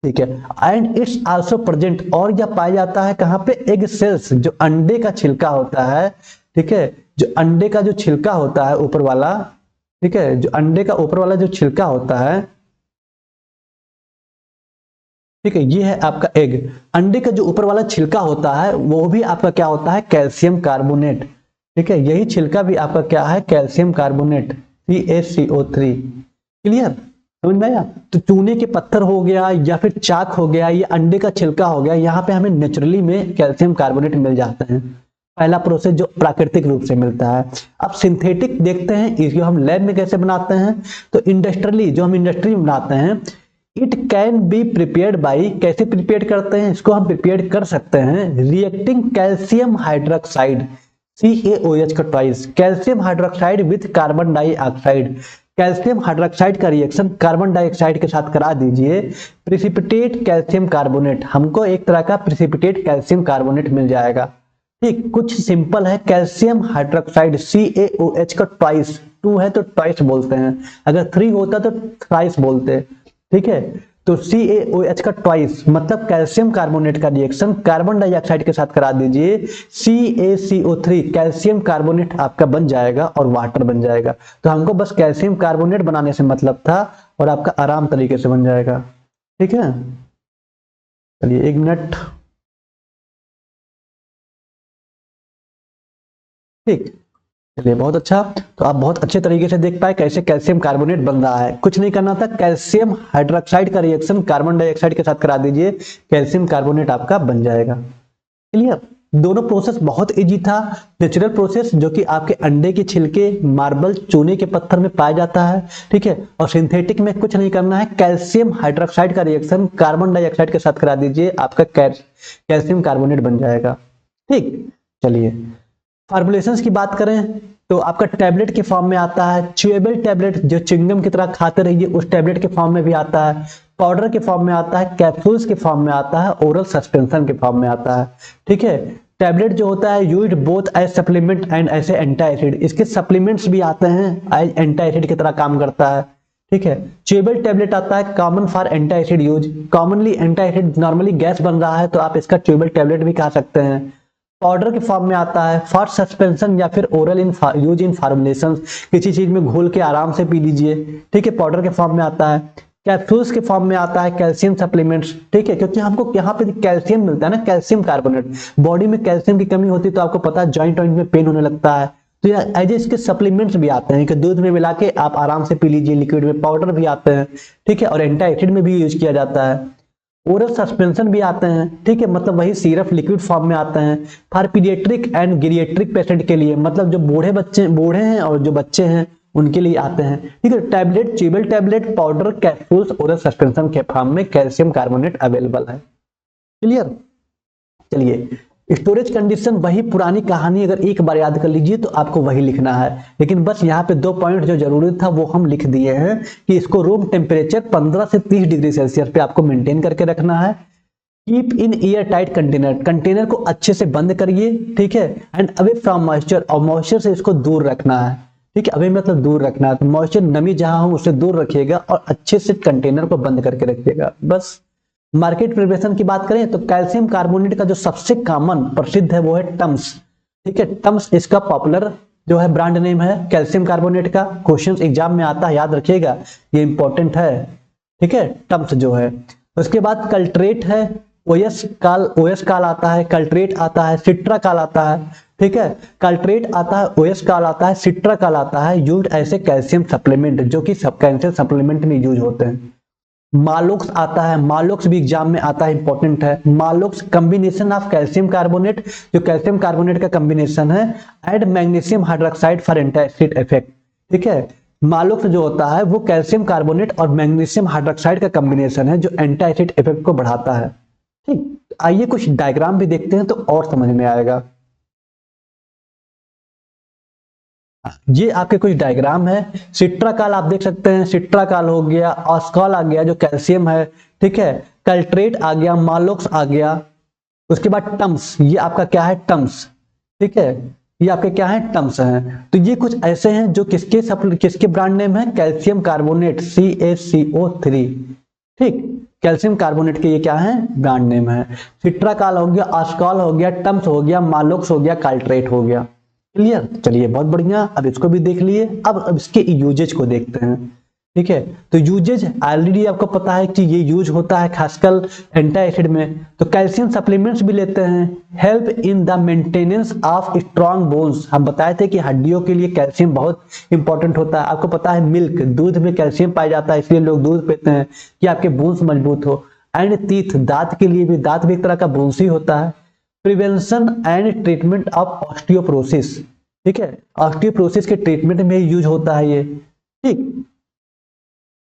ठीक है। एंड इट्स आल्सो प्रेजेंट, और यह पाया जाता है कहां पे? एग सेल्स, जो अंडे का छिलका होता है। ठीक है, जो अंडे का जो छिलका होता है ऊपर वाला, ठीक है, जो अंडे का ऊपर वाला जो छिलका होता है, ठीक है, ये है आपका एग। अंडे का जो ऊपर वाला छिलका होता है वो भी आपका क्या होता है? Calcium carbonate. ठीक है, यही छिलका भी आपका क्या है? Calcium carbonate, CaCO3। क्लियर? समझ में आया? तो चूने के पत्थर हो गया या फिर चाक हो गया, ये अंडे का छिलका हो गया, यहाँ पे हमें नेचुरली में कैल्शियम कार्बोनेट मिल जाते हैं। पहला प्रोसेस जो प्राकृतिक रूप से मिलता है। अब सिंथेटिक देखते हैं इसको हम लैब में कैसे बनाते हैं। तो इंडस्ट्रियली, जो हम इंडस्ट्री में बनाते हैं, it can be prepared by, कैसे प्रिपेयर करते हैं इसको? हम प्रिपेयर कर सकते हैं रिएक्टिंग कैल्शियम हाइड्रोक्साइड, CaOH का twice, calcium hydroxide with carbon dioxide. Calcium hydroxide का रिएक्शन कार्बन डाइऑक्साइड के साथ करा दीजिए, प्रिसिपिटेट कैल्शियम कार्बोनेट, हमको एक तरह का प्रिसिपिटेट कैल्शियम कार्बोनेट मिल जाएगा। ठीक, कुछ सिंपल है। कैल्शियम हाइड्रोक्साइड CaOH का ट्वाइस, 2 है तो ट्वाइस बोलते हैं, अगर 3 होता तो थ्राइस बोलते। ठीक है, तो CaOH का ट्वाइस मतलब कैल्शियम कार्बोनेट का रिएक्शन कार्बन डाइऑक्साइड के साथ करा दीजिए, CaCO3 कैल्शियम कार्बोनेट आपका बन जाएगा और वाटर बन जाएगा। तो हमको बस कैल्शियम कार्बोनेट बनाने से मतलब था और आपका आराम तरीके से बन जाएगा। ठीक है, चलिए 1 मिनट। ठीक, चलिए बहुत अच्छा। तो आप बहुत अच्छे तरीके से देख पाए कैसे कैल्शियम कार्बोनेट बन रहा है। कुछ नहीं करना था, कैल्शियम हाइड्रोक्साइड का रिएक्शन कार्बन डाइऑक्साइड के साथ करा दीजिए, कैल्शियम कार्बोनेट आपका बन जाएगा। क्लियर? दोनों प्रोसेस बहुत इजी था। नेचुरल प्रोसेस जो कि आपके अंडे के छिलके, मार्बल, चूने के पत्थर में पाया जाता है। ठीक है, और सिंथेटिक में कुछ नहीं करना है, कैल्शियम हाइड्रोक्साइड का रिएक्शन कार्बन डाइऑक्साइड के साथ करा दीजिए, आपका कैल्शियम कार्बोनेट बन जाएगा। ठीक, चलिए फॉर्मुलेशंस की बात करें तो आपका टैबलेट के फॉर्म में आता है, च्यूएबल टैबलेट जो चिंगम की तरह खाते रहिए उस टैबलेट के फॉर्म में भी आता है, पाउडर के फॉर्म में आता है, कैप्सूल्स के फॉर्म में आता है, ओरल सस्पेंशन के फॉर्म में आता है। ठीक है, टैबलेट जो होता है used both as supplement and as anti acid, इसके सप्लीमेंट्स भी आते हैं, एज एंटी एसिड की तरह काम करता है। ठीक है, च्यूएबल टैबलेट आता है common for anti acid use, commonly anti acid normally gas बन रहा है तो आप इसका च्यूएबल टैबलेट भी खा सकते हैं। पाउडर के फॉर्म में आता है फॉर सस्पेंशन या फिर oral in use in formulation, किसी चीज में घोल के आराम से पी लीजिए। ठीक है, पाउडर के फॉर्म में आता है। कैप्सूल्स के फॉर्म में आता है कैल्शियम सप्लीमेंट्स। ठीक है, क्योंकि हमको यहाँ पे कैल्शियम मिलता है ना, कैल्शियम कार्बोनेट, बॉडी में कैल्शियम की कमी होती है तो आपको पता है जॉइंट में पेन होने लगता है, तो एज इसके सप्लीमेंट्स भी आते हैं कि दूध में मिला के आप आराम से पी लीजिए, लिक्विड में पाउडर भी आते हैं। ठीक है, और एंटी एसिड में भी यूज किया जाता है। ओरल सस्पेंशन भी आते हैं। ठीक है, मतलब वही सिरप लिक्विड फॉर्म में आते हैं फॉर पीडियाट्रिक एंड गिरियाट्रिक पेशेंट के लिए, मतलब जो बूढ़े हैं और जो बच्चे हैं उनके लिए आते हैं। ठीक है, tablet, chewable tablet, powder, capsules, oral suspension के फॉर्म में कैल्शियम कार्बोनेट अवेलेबल है। क्लियर? चलिए स्टोरेज कंडीशन वही पुरानी कहानी, अगर एक बार याद कर लीजिए तो आपको वही लिखना है, लेकिन बस यहाँ पे 2 पॉइंट जो जरूरी था वो हम लिख दिए हैं कि इसको रूम टेम्परेचर 15 से 30 डिग्री सेल्सियस पे आपको मेंटेन करके रखना है। Keep in airtight container, container को अच्छे से बंद करिए। ठीक है, एंड अवे फ्रॉम मॉइस्चर, और मॉइस्चर से इसको दूर रखना है। ठीक है, अवे मतलब दूर रखना है, तो मॉइस्चर नमी जहां हो उससे दूर रखिएगा और अच्छे से कंटेनर को बंद करके रखिएगा। बस मार्केट प्रिपरेशन की बात करें तो कैल्शियम कार्बोनेट का जो सबसे कॉमन प्रसिद्ध है वो है टम्स। ठीक है, टम्स इसका पॉपुलर जो है ब्रांड नेम है कैल्शियम कार्बोनेट का। क्वेश्चन एग्जाम में आता है, याद रखिएगा, ये इंपॉर्टेंट है। ठीक है, टम्स जो है। उसके बाद कल्ट्रेट है, ओएस काल आता है, कल्ट्रेट आता है, सिट्रा काल आता है। ठीक है, कल्ट्रेट आता है, ओएस काल आता है, सिट्रा काल आता है, यूज ऐसे कैल्शियम सप्लीमेंट जो कि सब कैल्शियम सप्लीमेंट में यूज होते हैं। मालोक्स आता है, मालोक्स भी एग्जाम में आता है, इंपॉर्टेंट है। Maalox combination of calcium carbonate, जो कैल्शियम कार्बोनेट का कॉम्बिनेशन है, and magnesium hydroxide for anti acid effect. ठीक है, मालोक्स जो होता है वो कैल्शियम कार्बोनेट और मैग्नीशियम हाइड्रोक्साइड का कॉम्बिनेशन है जो एंटी एसिड इफेक्ट को बढ़ाता है। ठीक, आइए कुछ डायग्राम भी देखते हैं तो और समझ में आएगा। ये आपके कुछ डायग्राम है। सिट्रा काल आप देख सकते हैं, सिट्रा काल हो गया, ऑस्कॉल आ गया जो कैल्शियम है। ठीक है, कल्ट्रेट आ गया, मालोक्स आ गया, उसके बाद टम्स, ये आपका क्या है, टम्स, ठीक है, ये आपके क्या है, टम्स हैं। तो ये कुछ ऐसे हैं जो किसके ब्रांड नेम है, कैल्शियम कार्बोनेट CaCO3, ठीक, कैल्शियम कार्बोनेट के ये क्या है, ब्रांड नेम है। सिट्राकाल हो गया, आस्कॉल हो गया, टम्स हो गया, मालोक्स हो गया, काल्ट्रेट हो गया। क्लियर, चलिए बहुत बढ़िया, अब इसको भी देख लिए। अब इसके यूजेज को देखते हैं, ठीक है। तो यूजेज ऑलरेडी आपको पता है कि ये यूज होता है खासकर एंटी एसिड में। तो कैल्शियम सप्लीमेंट्स भी लेते हैं, help in the maintenance of strong bones. हम बताए थे कि हड्डियों के लिए कैल्शियम बहुत इंपॉर्टेंट होता है। आपको पता है मिल्क, दूध में कैल्शियम पाया जाता है, इसलिए लोग दूध पीते हैं कि आपके बोन्स मजबूत हो। एंड टीथ, दांत के लिए भी, दांत भी एक तरह का बोन्स ही होता है। Prevention and treatment of osteoporosis, ठीक है, ऑस्टियोपोरोसिस के ट्रीटमेंट में यूज होता है ये, ठीक।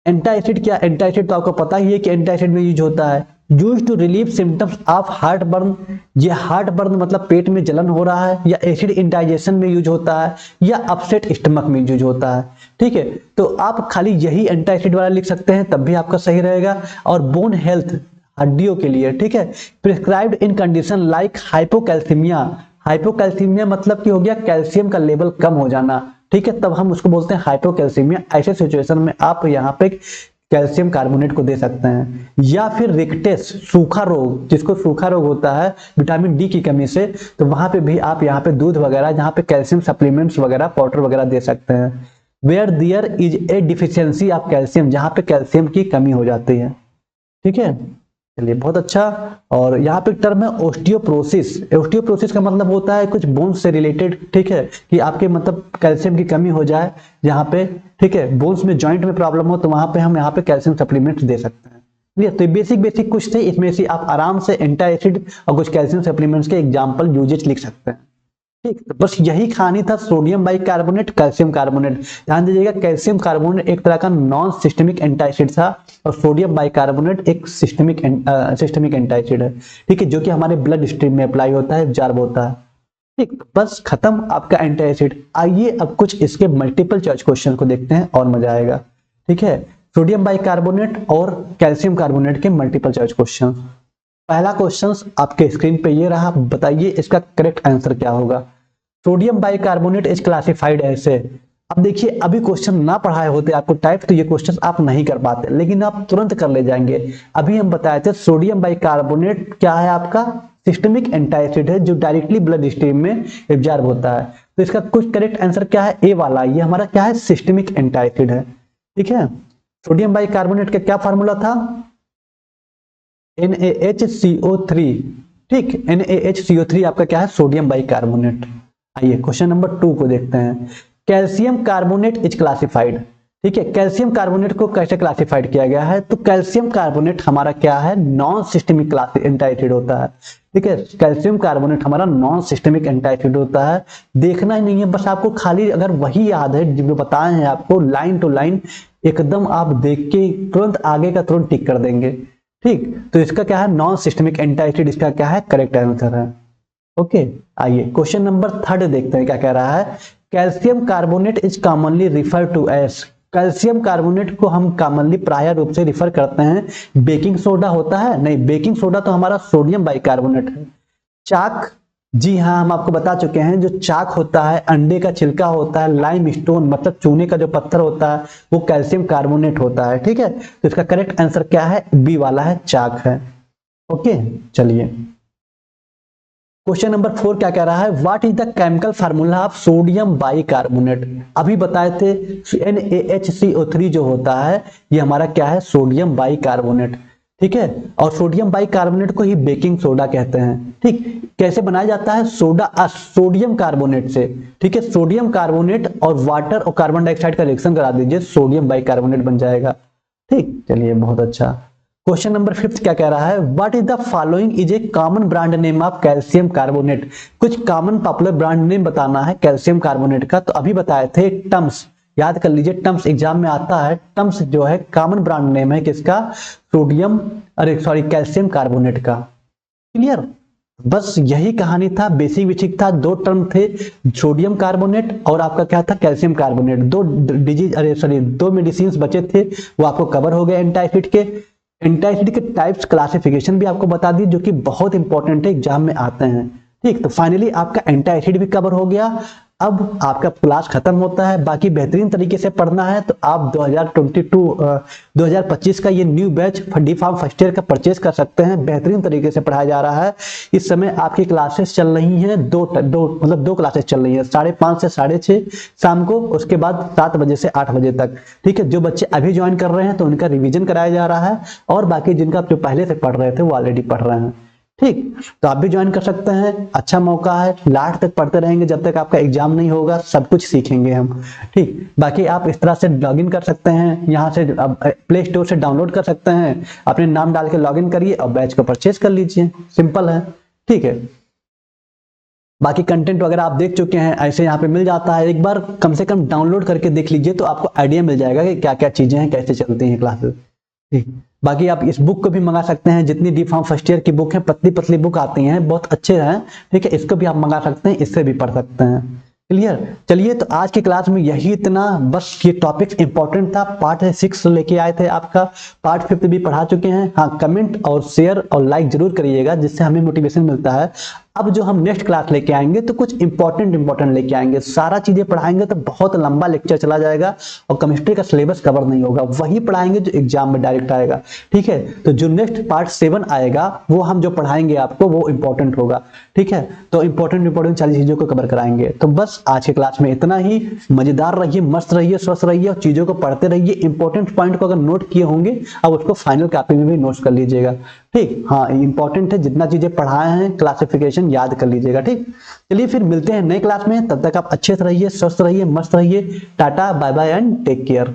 एंटी एसिड क्या, एंटी एसिड तो आपको पता ही है कि एंटी एसिड में यूज होता है। Use to relieve symptoms of heartburn, ये हार्ट बर्न मतलब पेट में जलन हो रहा है, या एसिड इंडाइजेशन में यूज होता है, या अपसेट स्टमक में यूज होता है, ठीक है। तो आप खाली यही एंटी एसिड वाला लिख सकते हैं, तब भी आपका सही रहेगा। और बोन हेल्थ, हड्डियों के लिए, ठीक है। प्रिस्क्राइब्ड इन कंडीशन लाइक हाइपोकैल्सीमिया, हाइपोकैल्सीमिया मतलब कि हो गया कैल्शियम का लेवल कम हो जाना, ठीक है, तब हम उसको बोलते हैं हाइपोकैल्सीमिया। ऐसे सिचुएशन में आप यहाँ पे कैल्शियम कार्बोनेट को दे सकते हैं। या फिर रिकटेस, सूखा रोग, जिसको सूखा रोग होता है विटामिन डी की कमी से, तो वहां पे भी आप यहाँ पे दूध वगैरह, जहाँ पे कैल्शियम सप्लीमेंट्स वगैरह, पाउडर वगैरह दे सकते हैं। Where there is a deficiency of calcium, जहाँ पे कैल्शियम की कमी हो जाती है, ठीक है। चलिए बहुत अच्छा। और यहाँ पे टर्म है ओस्टियोप्रोसिस। ओस्टियोप्रोसिस का मतलब होता है कुछ बोन्स से रिलेटेड, ठीक है, कि आपके मतलब कैल्शियम की कमी हो जाए जहाँ पे, ठीक है, बोन्स में जॉइंट में प्रॉब्लम हो, तो वहां पे हम यहाँ पे कैल्शियम सप्लीमेंट्स दे सकते हैं। तो बेसिक कुछ थे, इसमें से आप आराम से एंटी एसिड और कुछ कैल्शियम सप्लीमेंट्स के एग्जाम्पल यूजेज लिख सकते हैं, ठीक। तो बस यही कहानी था सोडियम बाइकार्बोनेट, कैल्शियम कार्बोनेट। ध्यान दीजिएगा, कैल्शियम कार्बोनेट एक तरह का नॉन सिस्टमिक एंटी एसिड था, और सोडियम बाइकार्बोनेट एक सिस्टमिक एंटी एसिड है, ठीक है, जो कि हमारे ब्लड स्ट्रीम में अप्लाई होता है, एब्जॉर्ब होता है, ठीक। बस खत्म आपका एंटी एसिड। आइए अब कुछ इसके मल्टीपल चॉइस क्वेश्चन को देखते हैं और मजा आएगा, ठीक है। सोडियम बाइकार्बोनेट और कैल्शियम कार्बोनेट के मल्टीपल चॉइस क्वेश्चन। पहला क्वेश्चन आपके स्क्रीन पे ये रहा, बताइए इसका करेक्ट आंसर क्या होगा। सोडियम बाइकार्बोनेट इज क्लासिफाइड ऐसे। अब देखिए, अभी क्वेश्चन ना पढ़ाए होते आपको टाइप, तो ये क्वेश्चन आप नहीं कर पाते, लेकिन आप तुरंत कर ले जाएंगे। अभी हम बताए थे सोडियम बाइकार्बोनेट क्या है, आपका सिस्टमिक एंटी एसिड है, जो डायरेक्टली ब्लड स्ट्रीम में एब्जॉर्ब होता है। तो इसका कुछ करेक्ट आंसर क्या है, ए वाला, ये हमारा क्या है, सिस्टमिक एंटी एसिड है, ठीक है। सोडियम बाइकार्बोनेट का क्या फार्मूला था, NaHCO3, ठीक, NaHCO3 आपका क्या है, सोडियम बाइकार्बोनेट। आइए क्वेश्चन नंबर 2 को देखते हैं। कैल्शियम कार्बोनेट इज क्लासिफाइड, ठीक है, कैल्शियम कार्बोनेट को कैसे क्लासिफाइड किया गया है, तो कैल्शियम कार्बोनेट हमारा क्या है, non systemic class anti acid होता है, ठीक है। कैल्शियम कार्बोनेट हमारा नॉन सिस्टमिक एंटी एसिड होता है। देखना ही नहीं है, बस आपको खाली अगर वही याद है जो बताए हैं आपको लाइन टू लाइन, एकदम आप देख के तुरंत आगे का तुरंत टिक कर देंगे, ठीक। तो इसका क्या है, नॉन सिस्टमिक एंटी एसिड, इसका क्या है, करेक्ट आंसर है, ओके। आइए क्वेश्चन नंबर 3 देखते हैं क्या कह रहा है। Calcium carbonate is commonly refer to as, calcium carbonate को हम कॉमनली प्राय रूप से रिफर करते हैं, बेकिंग सोडा होता है, नहीं, बेकिंग सोडा तो हमारा सोडियम बाइकार्बोनेट है। चाक, जी हाँ, हम आपको बता चुके हैं, जो चाक होता है, अंडे का छिलका होता है, लाइम स्टोन मतलब चूने का जो पत्थर होता है, वो कैल्शियम कार्बोनेट होता है, ठीक है। तो इसका करेक्ट आंसर क्या है, बी वाला है, चाक है, ओके। चलिए क्वेश्चन नंबर 4 क्या कह रहा है, what is the chemical formula of sodium bicarbonate. अभी बताए थे NaHCO3 जो होता है, ये हमारा क्या है, सोडियम बाइकार्बोनेट, ठीक है। और सोडियम बाइकार्बोनेट को ही बेकिंग सोडा कहते हैं, ठीक। कैसे बनाया जाता है, सोडियम कार्बोनेट से, ठीक है, सोडियम कार्बोनेट और वाटर और कार्बन डाइऑक्साइड का रिएक्शन करा दीजिए, सोडियम बाइकार्बोनेट बन जाएगा, ठीक। चलिए बहुत अच्छा। क्वेश्चन नंबर 5 क्या कह रहा है, what is the following is a common brand name of calcium carbonate. कुछ कॉमन पॉपुलर ब्रांड नेम बताना है कैल्शियम कार्बोनेट का। तो अभी बताए थे टम्स, याद कर लीजिए, टम्स एग्जाम में आता है। टम्स जो है कॉमन ब्रांड नेम है किसका, सोडियम, अरे सॉरी, कैल्शियम कार्बोनेट का। क्लियर, बस यही कहानी था, बेसिक था। 2 टर्म थे, सोडियम कार्बोनेट और आपका क्या था, कैल्शियम कार्बोनेट। 2 डिजीज, अरे सॉरी, 2 मेडिसिन बचे थे, वो आपको कवर हो गए एंटी एसिड के। एंटी एसिड के टाइप्स क्लासिफिकेशन भी आपको बता दी, जो कि बहुत इंपॉर्टेंट है, एग्जाम में आते हैं। ठीक, तो फाइनली आपका एंटी एसिड भी कवर हो गया। अब आपका क्लास खत्म होता है। बाकी बेहतरीन तरीके से पढ़ना है तो आप 2025 का ये new batch D Pharm first year का परचेज कर सकते हैं। बेहतरीन तरीके से पढ़ाया जा रहा है। इस समय आपकी क्लासेस चल रही हैं दो क्लासेस चल रही हैं, 5:30 से 6:30 शाम को, उसके बाद 7 बजे से 8 बजे तक। ठीक है, जो बच्चे अभी ज्वाइन कर रहे हैं तो उनका रिवीजन कराया जा रहा है, और बाकी जिनका जो पहले से पढ़ रहे थे वो ऑलरेडी पढ़ रहे हैं। ठीक, तो आप भी ज्वाइन कर सकते हैं, अच्छा मौका है। लास्ट तक पढ़ते रहेंगे जब तक आपका एग्जाम नहीं होगा, सब कुछ सीखेंगे हम। ठीक, बाकी आप इस तरह से लॉगिन कर सकते हैं, यहाँ से प्ले स्टोर से डाउनलोड कर सकते हैं, अपने नाम डाल के लॉगिन करिए और बैच को परचेज कर लीजिए, सिंपल है। ठीक है, बाकी कंटेंट वगैरह आप देख चुके हैं, ऐसे यहाँ पे मिल जाता है। एक बार कम से कम डाउनलोड करके देख लीजिए तो आपको आइडिया मिल जाएगा कि क्या क्या चीजें हैं, कैसे चलती हैं क्लासेस। ठीक, बाकी आप इस बुक को भी मंगा सकते हैं, जितनी डी फार्म फर्स्ट ईयर की बुक है, पतली पतली बुक आती हैं, बहुत अच्छे हैं। ठीक है, इसको भी आप मंगा सकते हैं, इससे भी पढ़ सकते हैं। क्लियर, चलिए तो आज की क्लास में यही इतना, बस ये टॉपिक इंपॉर्टेंट था। पार्ट 6 लेके आए थे, आपका पार्ट 5 भी पढ़ा चुके हैं। हाँ, कमेंट और शेयर और लाइक जरूर करिएगा, जिससे हमें मोटिवेशन मिलता है। अब जो हम नेक्स्ट क्लास लेके आएंगे तो कुछ इंपॉर्टेंट लेके आएंगे। सारा चीजें पढ़ाएंगे तो बहुत लंबा लेक्चर चला जाएगा और केमिस्ट्री का सिलेबस कवर नहीं होगा। वही पढ़ाएंगे जो एग्जाम में डायरेक्ट आएगा। ठीक है, तो जो नेक्स्ट पार्ट 7 आएगा वो हम जो पढ़ाएंगे आपको वो इंपॉर्टेंट होगा। ठीक है, तो इंपॉर्टेंट सारी चीजों को कवर कराएंगे। तो बस आज के क्लास में इतना ही। मजेदार रहिए, मस्त रहिए, स्वस्थ रहिए और चीजों को पढ़ते रहिए। इंपॉर्टेंट पॉइंट को अगर नोट किए होंगे अब उसको फाइनल कॉपी में भी नोट कर लीजिएगा। ठीक, हाँ इंपॉर्टेंट है, जितना चीजें पढ़ाए हैं क्लासिफिकेशन याद कर लीजिएगा। ठीक, चलिए फिर मिलते हैं नए क्लास में, तब तक आप अच्छे से रहिए, स्वस्थ रहिए, मस्त रहिए। Tata, bye bye and take care.